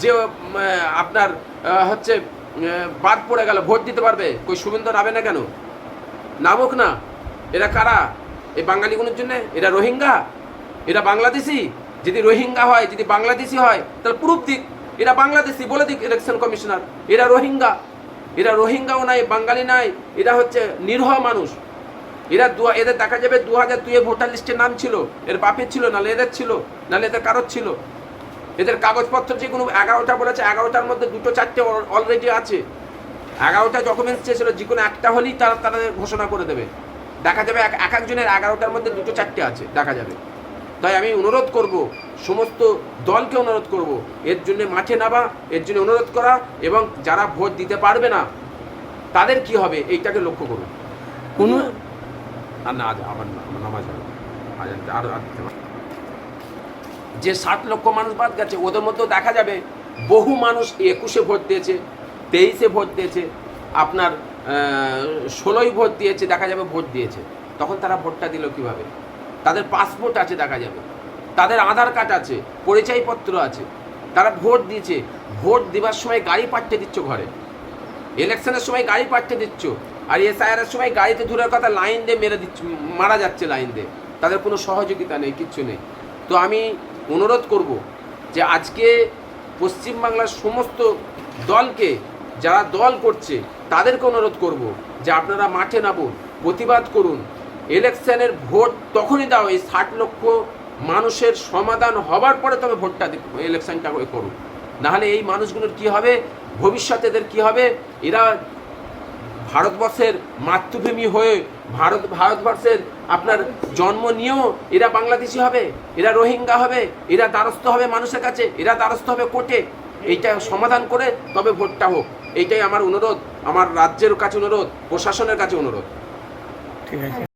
যে আপনার হচ্ছে বাদ পড়ে গেল, ভোট দিতে পারবে, কই শুভেন্দু নামে না কেন? নামুক না। এরা কারা? এই বাঙালিগুলোর জন্য? এরা রোহিঙ্গা? এরা বাংলাদেশি? যদি রোহিঙ্গা হয়, যদি বাংলাদেশি হয়, তাহলে প্রুফ দিক এরা বাংলাদেশি, বলে দিক ইলেকশন কমিশনার। এরা রোহিঙ্গা, এরা রোহিঙ্গাও নাই, বাঙালি নাই, এরা হচ্ছে নিরীহ মানুষ। এরা এদের দেখা যাবে 2002-এ ভোটার লিস্টে নাম ছিল, এর বাপের ছিল, নাহলে এদের ছিল, নাহলে এদের কারোর ছিল। এদের কাগজপত্র যে কোনো 11টা বলেছে, 11টার মধ্যে 2-4টে অলরেডি আছে। 11টা ডকুমেন্টস চেয়েছিল, যে কোনো একটা হলেই তারা ঘোষণা করে দেবে। দেখা যাবে এক একজনের 11টার মধ্যে 2-4টে আছে, দেখা যাবে। তাই আমি অনুরোধ করব, সমস্ত দলকে অনুরোধ করব, এর জন্য মাঠে নামা, এর জন্য অনুরোধ করা, এবং যারা ভোট দিতে পারবে না তাদের কি হবে এইটাকে লক্ষ্য করুন। না আবার নামাজ যে 60 লক্ষ মানুষ বাদ গেছে, ওদের মধ্যেও দেখা যাবে বহু মানুষ 21-এ ভোট দিয়েছে, 23-এ ভোট দিয়েছে, আপনার 16-ই ভোট দিয়েছে, দেখা যাবে ভোট দিয়েছে। তখন তারা ভোটটা দিল কিভাবে? তাদের পাসপোর্ট আছে, দেখা যাবে তাদের আধার কার্ড আছে, পরিচয়পত্র আছে, তারা ভোট দিয়েছে। ভোট দেওয়ার সময় গাড়ি পাঠিয়ে দিচ্ছ ঘরে, ইলেকশনের সময় গাড়ি পাঠিয়ে দিচ্ছ, আর এসআইআরের সময় গাড়িতে দূরের কথা লাইন দিয়ে মারা যাচ্ছে লাইন দিয়ে। তাদের কোনো সহযোগিতা নেই, কিচ্ছু নেই। তো আমি অনুরোধ করব যে আজকে পশ্চিমবাংলার সমস্ত দলকে, যারা দল করছে তাদেরকে অনুরোধ করব যে আপনারা মাঠে নামুন, প্রতিবাদ করুন। ইলেকশনের ভোট তখনই দাও, এই 60 লক্ষ মানুষের সমাধান হবার পরে তবে ভোটটা ইলেকশনটা করুন। নাহলে এই মানুষগুলোর কি হবে, ভবিষ্যতে এদের কী হবে? এরা ভারতবর্ষের মাতৃভূমি হয়ে ভারতবর্ষের আপনার জন্ম নিয়েও এরা বাংলাদেশি হবে, এরা রোহিঙ্গা হবে, এরা দ্বারস্থ হবে মানুষের কাছে, এরা দ্বারস্থ হবে কোর্টে। এইটা সমাধান করে তবে ভোটটা হোক, এইটাই আমার অনুরোধ, আমার রাজ্যের কাছে অনুরোধ, প্রশাসনের কাছে অনুরোধ। ঠিক আছে।